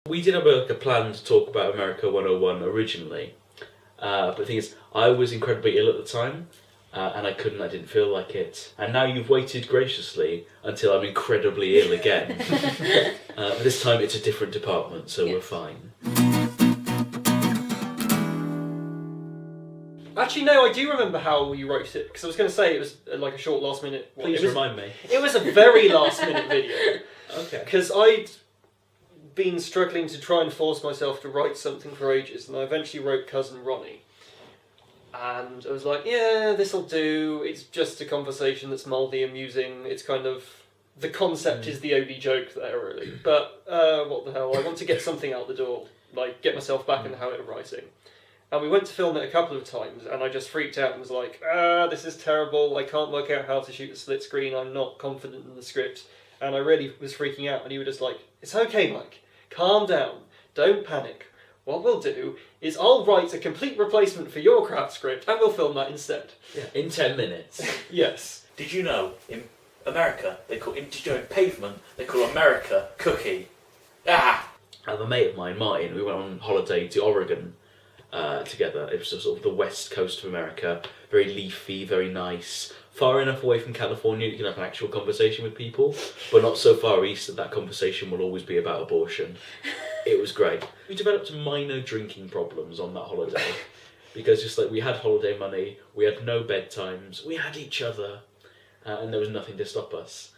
We did have a plan to talk about America 101 originally, but the thing is, I was incredibly ill at the time, and I didn't feel like it. And now you've waited graciously until I'm incredibly ill again. But this time it's a different department, so we're fine. Actually, no, I do remember how you wrote it, because I was going to say it was like a short last minute... Please remind me. It was a very last minute video. Okay. Because I'd been struggling to try and force myself to write something for ages, and I eventually wrote Cousin Ronnie. And I was like, yeah, this'll do. It's just a conversation that's mouldy, amusing. It's kind of... The concept is the only joke there, really. But, what the hell, I want to get something out the door. Like, get myself back in the habit of writing. And we went to film it a couple of times, and I just freaked out and was like, this is terrible, I can't work out how to shoot a split screen, I'm not confident in the script. And I really was freaking out, and you were just like, it's okay, Mike, calm down, don't panic. What we'll do is I'll write a complete replacement for your crap script, and we'll film that instead. Yeah, in 10 minutes. Yes. Did you know, in America, in pavement, they call America cookie? Ah! A mate of mine, Martin, we went on holiday to Oregon together. It was sort of the west coast of America, very leafy, very nice, far enough away from California you can have an actual conversation with people, but not so far east that that conversation will always be about abortion. It was great. We developed minor drinking problems on that holiday because just like we had holiday money, we had no bedtimes, we had each other, and there was nothing to stop us.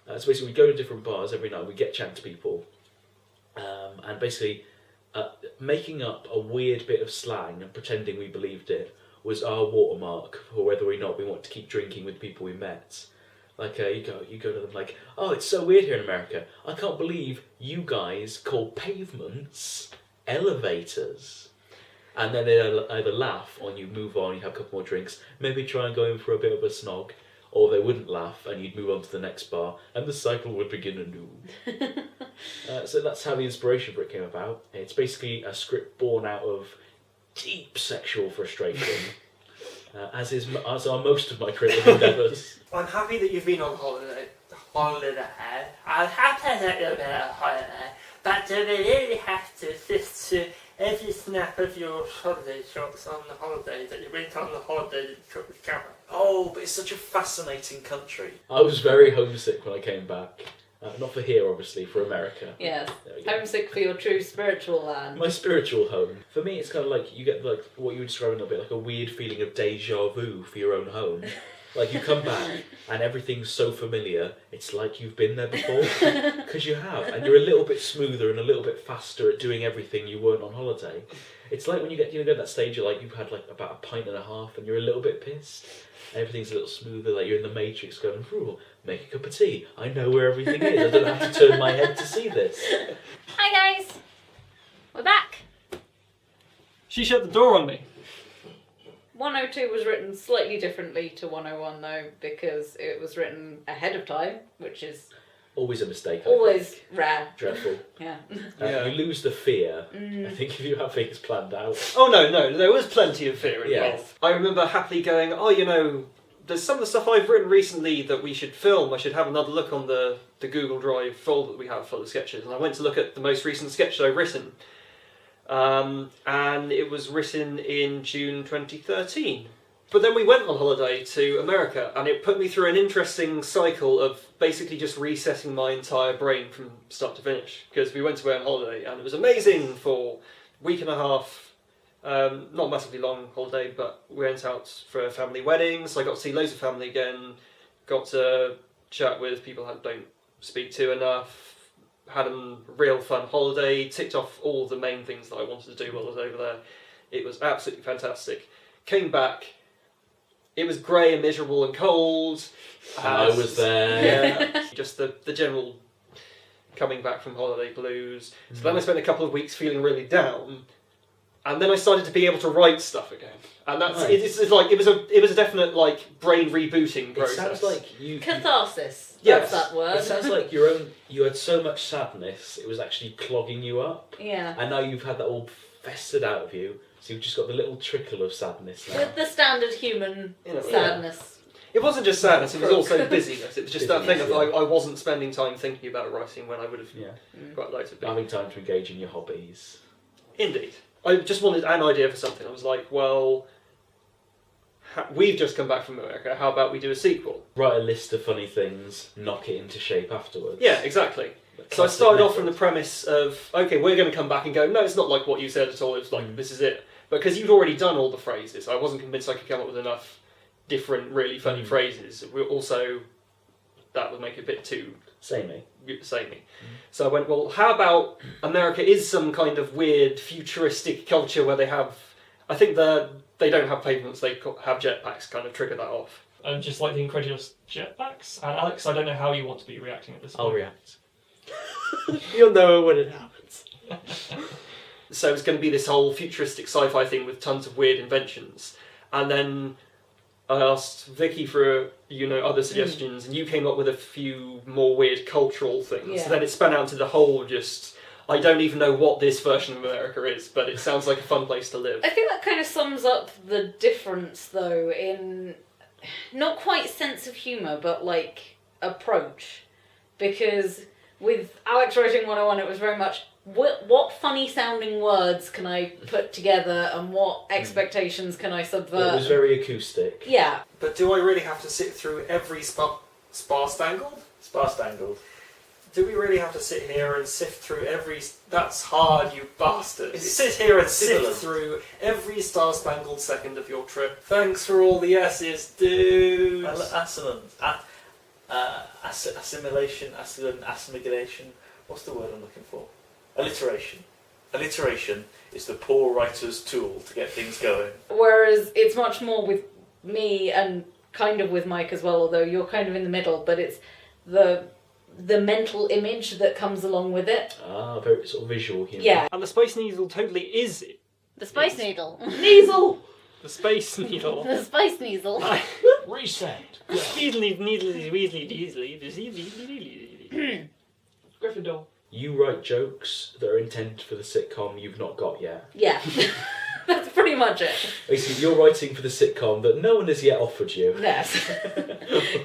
So basically we go to different bars every night, we get chat to people, and basically making up a weird bit of slang and pretending we believed it was our watermark for whether or not we want to keep drinking with people we met. Like you go to them like, oh, it's so weird here in America. I can't believe you guys call pavements elevators. And then they either laugh or you move on, you have a couple more drinks, maybe try and go in for a bit of a snog, or they wouldn't laugh and you'd move on to the next bar and the cycle would begin anew. So that's how the inspiration for it came about. It's basically a script born out of deep sexual frustration, as are most of my creative endeavours. I'm happy that you've been on holiday. I'm happy that you've been on holiday, but do we really have to assist to every snap of your holiday shots on the holiday that you went on the holiday that you took with camera? Oh, but it's such a fascinating country. I was very homesick when I came back. Not for here, obviously, for America. Yes, homesick for your true spiritual land. My spiritual home. For me, it's kind of like, you get like what you would describe a bit like a weird feeling of deja vu for your own home. Like you come back and everything's so familiar, it's like you've been there before. Because you have, and you're a little bit smoother and a little bit faster at doing everything you weren't on holiday. It's like when you get to that stage, you've had like about a pint and a half and you're a little bit pissed. Everything's a little smoother, like you're in the Matrix going, ooh, make a cup of tea. I know where everything is. I don't have to turn my head to see this. Hi guys, we're back. She shut the door on me. 102 was written slightly differently to 101 though, because it was written ahead of time, which is Always a mistake. always rare. Dreadful. Yeah. You lose the fear, I think, if you have things planned out. Oh no, there was plenty of fear involved. Yes. I remember happily going, there's some of the stuff I've written recently that we should film. I should have another look on the Google Drive folder that we have full of sketches. And I went to look at the most recent sketch that I've written. And it was written in June 2013. But then we went on holiday to America, and it put me through an interesting cycle of basically just resetting my entire brain from start to finish. Because we went away on holiday, and it was amazing for a week and a half. Not massively long holiday, but we went out for a family wedding, so I got to see loads of family again, got to chat with people I don't speak to enough, had a real fun holiday, ticked off all the main things that I wanted to do while I was over there. It was absolutely fantastic. Came back, it was grey and miserable and cold. I was there. Yeah, just the general coming back from holiday blues. So then I spent a couple of weeks feeling really down. And then I started to be able to write stuff again, and that's Right. it's like it was a definite like brain rebooting process. It sounds like you. Catharsis. Yes. That's that word. It sounds like you had so much sadness, it was actually clogging you up. Yeah. And now you've had that all festered out of you, so you've just got the little trickle of sadness now. The standard human You know, sadness. It wasn't just sadness, it was also busyness. It was just that thing of Busyness, I wasn't spending time thinking about writing when I would have Yeah. quite liked to be. Having time to engage in your hobbies. Indeed. I just wanted an idea for something. I was like, well, we've just come back from America, how about we do a sequel? Write a list of funny things, knock it into shape afterwards. Yeah, exactly. So I started off from the premise of, okay, we're going to come back and go, no, it's not like what you said at all, it's like, this is it. Because you'd already done all the phrases, I wasn't convinced I could come up with enough different, really funny phrases. Also, that would make it a bit too Samey. So I went, well, how about America is some kind of weird futuristic culture where they have, I think they don't have pavements, they have jetpacks, kind of trigger that off. Just like the incredulous jetpacks. And Alex, I don't know how you want to be reacting at this point. I'll react. You'll know when it happens. So it's going to be this whole futuristic sci-fi thing with tons of weird inventions. And then I asked Vikkie for other suggestions, and you came up with a few more weird cultural things. Yeah. So then it spun out into the whole just, I don't even know what this version of America is, but it sounds like a fun place to live. I think that kind of sums up the difference, though, in not quite sense of humour, but like approach. Because with Alex Writing 101, it was very much what funny sounding words can I put together and what expectations can I subvert? It was very acoustic. Yeah. But do I really have to sit through every sparse-dangled? Sparse-dangled. Do we really have to sit here and sift through every... That's hard, you bastards. Sit here and sift through every star-spangled second of your trip. Thanks for all the S's, dude. Assonance. Assimilation, assimilation. What's the word I'm looking for? Alliteration. Alliteration is the poor writer's tool to get things going. Whereas it's much more with me and kind of with Mike as well, although you're kind of in the middle, but it's the mental image that comes along with it. Ah, very sort of visual humour. Yeah. And the Space Needle totally is it. The Space Needle. Needle! The Space Needle. The Space Needle. Reset. Gryffindor. You write jokes that are intended for the sitcom you've not got yet. Yeah. That's pretty much it. Basically, you're writing for the sitcom that no one has yet offered you. Yes.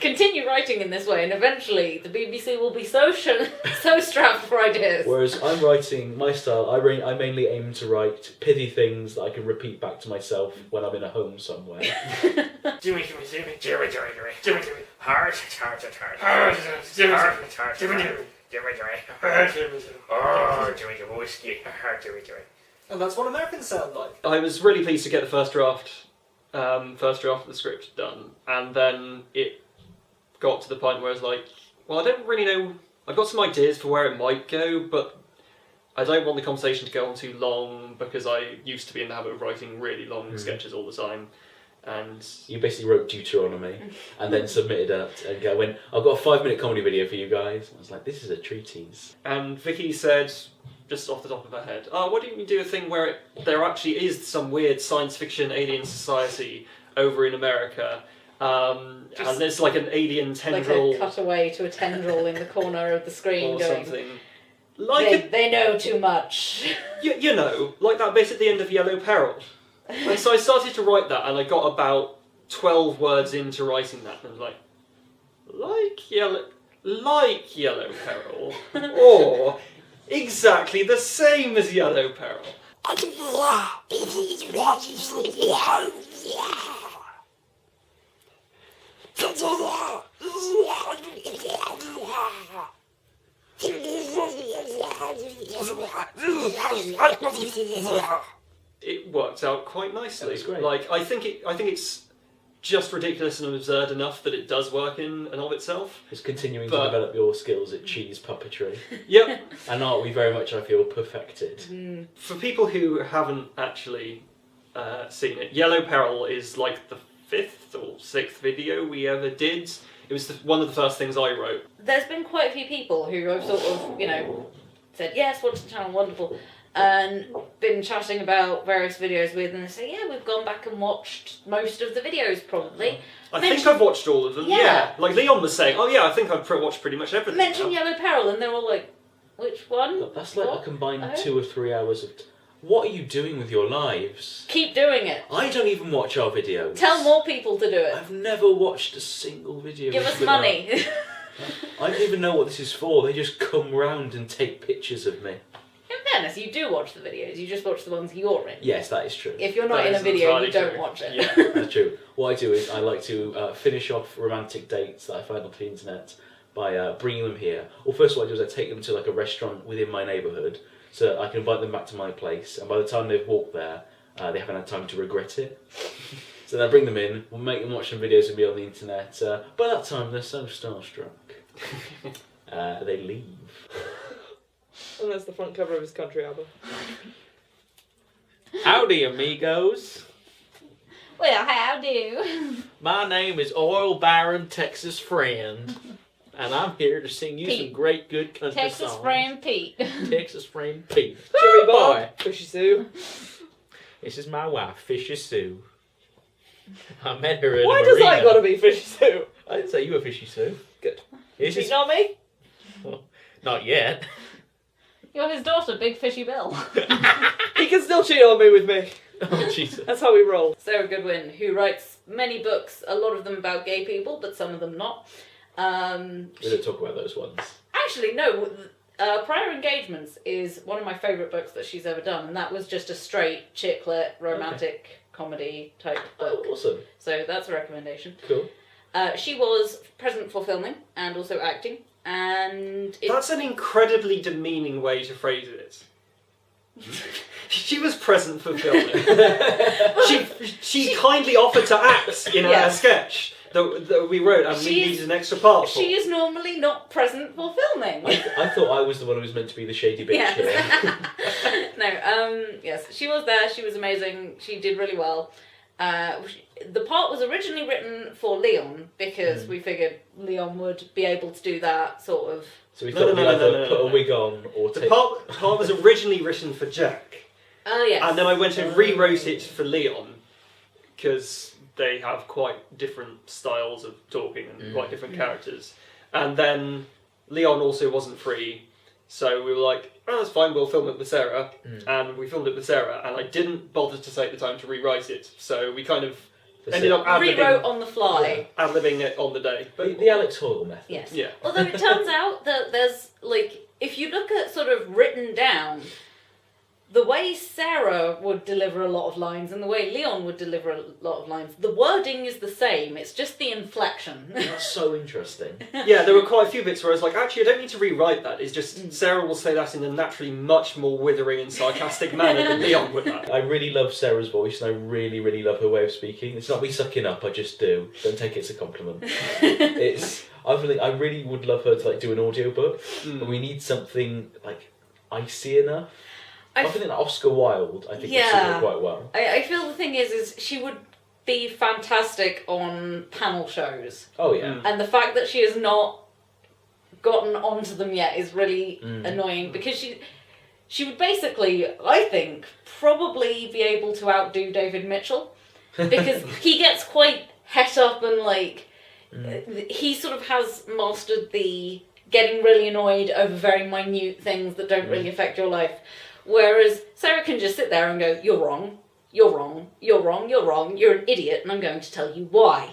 Continue writing in this way, and eventually the BBC will be so strapped for ideas. Whereas I'm writing my style, I mainly aim to write pithy things that I can repeat back to myself when I'm in a home somewhere. Jimmy, heart, whiskey, And that's what Americans sound like. I was really pleased to get the first draft of the script done, and then it got to the point where I was like, well, I don't really know. I've got some ideas for where it might go, but I don't want the conversation to go on too long because I used to be in the habit of writing really long sketches all the time. And you basically wrote Deuteronomy and then submitted it and went, I've got a 5-minute comedy video for you guys. I was like, this is a treatise. And Vikkie said, just off the top of her head, why don't you do a thing where there actually is some weird science fiction alien society over in America, and there's like an alien tendril... Like a cutaway to a tendril in the corner of the screen or going... something. They know too much. You know, like that bit at the end of Yellow Peril. And so I started to write that, and I got about 12 words into writing that, and I was like Yellow Peril, or exactly the same as Yellow Peril. It worked out quite nicely. That was great. Like I think it's just ridiculous and absurd enough that it does work in and of itself. It's continuing to develop your skills at cheese puppetry. Yep. And art we very much, I feel, perfected. For people who haven't actually seen it, Yellow Peril is like the 5th or 6th video we ever did. It was one of the first things I wrote. There's been quite a few people who I've sort of, said, yes, watch the channel, wonderful, and been chatting about various videos with, and they say, yeah, we've gone back and watched most of the videos, probably. I think I've watched all of them, Yeah. yeah. Like Leon was saying, oh yeah, I think I've watched pretty much everything. Mention now. Yellow Peril, and they're all like, which one? That's like What? a combined Oh. 2 or 3 hours of... what are you doing with your lives? Keep doing it. I don't even watch our videos. Tell more people to do it. I've never watched a single video. Give we us put money. up. I don't even know what this is for. They just come round and take pictures of me. In fairness, you do watch the videos. You just watch the ones you're in. Yes, that is true. If you're not That in a is video, you entirely don't true. watch it. Yeah. That's true. What I do is I like to finish off romantic dates that I find off the internet by bringing them here. Well, first of all, I do is I take them to like a restaurant within my neighbourhood, so that I can invite them back to my place. And by the time they've walked there, they haven't had time to regret it. So then I bring them in. We'll make them watch some videos of me on the internet. By that time, they're so starstruck. They leave. And that's the front cover of his country album. Howdy, amigos. Well, how do? My name is Oil Baron Texas Friend, and I'm here to sing you some Pete. great good country Texas songs. friend Pete. Texas Friend Pete. Cherry Oh, Bob, boy. Fishy Sue. This is my wife, Fishy Sue. I met her at Why a does marina. that gotta be Fishy Sue? I didn't say you were Fishy Sue. Good. This Cheating is on me? not yet. You're his daughter, Big Fishy Bill. He can still cheat on me with me. Oh Jesus. That's how we roll. Sarah Goodwin, who writes many books, a lot of them about gay people, but some of them not. We don't talk about those ones. Actually, no. Prior Engagements is one of my favourite books that she's ever done, and that was just a straight chick lit romantic comedy type book. Oh, awesome. So that's a recommendation. Cool. She was present for filming and also acting, and That's an incredibly demeaning way to phrase it. She was present for filming. she kindly offered to act in Yeah. a sketch that we wrote, and we She's- needed an extra part for. she is normally not present for filming. I thought I was the one who was meant to be the shady bitch here. Yes. No, yes, she was there, she was amazing, she did really well. The part was originally written for Leon because we figured Leon would be able to do that sort of. So we No, thought no, we'd no, either no, no, put no. a wig on or The take... part was originally written for Jack, Oh, yes. and then I went and rewrote it for Leon because they have quite different styles of talking and quite different characters. And then Leon also wasn't free, so we were like, "Oh, that's fine. We'll film it with Sarah." And we filmed it with Sarah, and I didn't bother to take the time to rewrite it, so we kind of ended up Rewrote on the fly. ad-libbing it on the day. The, But the Alex Hoyle method. Yes. yeah. Although it turns out that there's, like, if you look at sort of written down, the way Sarah would deliver a lot of lines and the way Leon would deliver a lot of lines, the wording is the same, it's just the inflection. That's so interesting. Yeah, there were quite a few bits where I was like, actually, I don't need to rewrite that. It's just Sarah will say that in a naturally much more withering and sarcastic manner than Leon would have. I really love Sarah's voice and I really, really love her way of speaking. It's not me sucking up, I just do. Don't take it as a compliment. I really would love her to like do an audiobook, but we need something like icy enough. I think like Oscar Wilde, I think would suit her quite well. I feel the thing is she would be fantastic on panel shows. Oh yeah. And the fact that she has not gotten onto them yet is really annoying because she would basically, I think, probably be able to outdo David Mitchell because he gets quite het up and like he sort of has mastered the getting really annoyed over very minute things that don't really affect your life. Whereas Sarah can just sit there and go, "You're wrong. You're wrong, you're wrong, you're wrong, you're an idiot, and I'm going to tell you why."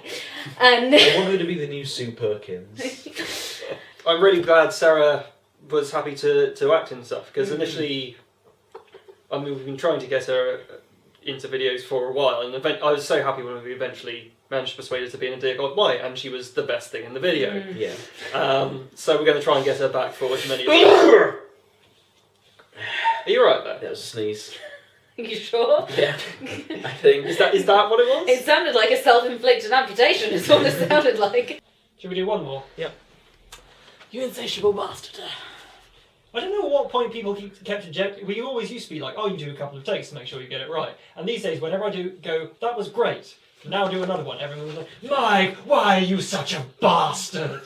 And I want her to be the new Sue Perkins. I'm really glad Sarah was happy to act and stuff, because initially, I mean, we've been trying to get her into videos for a while, and I was so happy when we eventually managed to persuade her to be in A Dear God Why, and she was the best thing in the video. Yeah. So we're going to try and get her back for as many as Are you alright there? That was a sneeze. you sure? Yeah. I think. Is that what it was? It sounded like a self-inflicted amputation is what it sounded like. Should we do one more? You insatiable bastard. I don't know at what point people kept ejecting. We always used to be like, oh, you do a couple of takes to make sure you get it right. And these days, whenever I do go, that was great. Now do another one. Everyone was like, Mike, why are you such a bastard?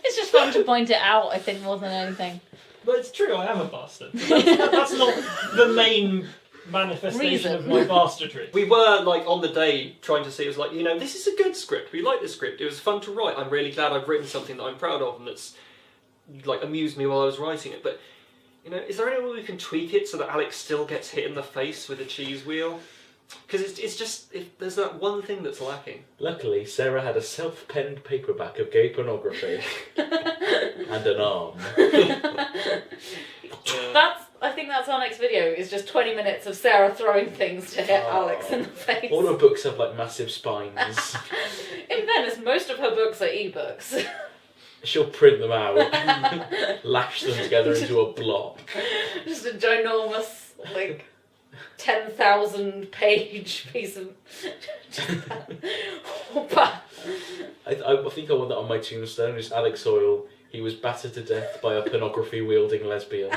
It's just fun to point it out, I think, more than anything. But it's true, I am a bastard. That's not the main manifestation of my bastardry. We were, like, on the day trying to see, it was like, this is a good script. We like this script. It was fun to write. I'm really glad I've written something that I'm proud of and that's, like, amused me while I was writing it. But You know, is there any way we can tweak it so that Alex still gets hit in the face with a cheese wheel? Because it's just, there's that one thing that's lacking. Luckily, Sarah had a self-penned paperback of gay pornography and an arm. I think that's our next video. Is just 20 minutes of Sarah throwing things to hit Alex in the face. All her books have like massive spines. In fairness, most of her books are ebooks. She'll print them out, lash them together into a block. Just a ginormous, like, 10,000 page piece of. I think I want that on my tombstone. Just Alex Hoyle. He was battered to death by a pornography wielding lesbian.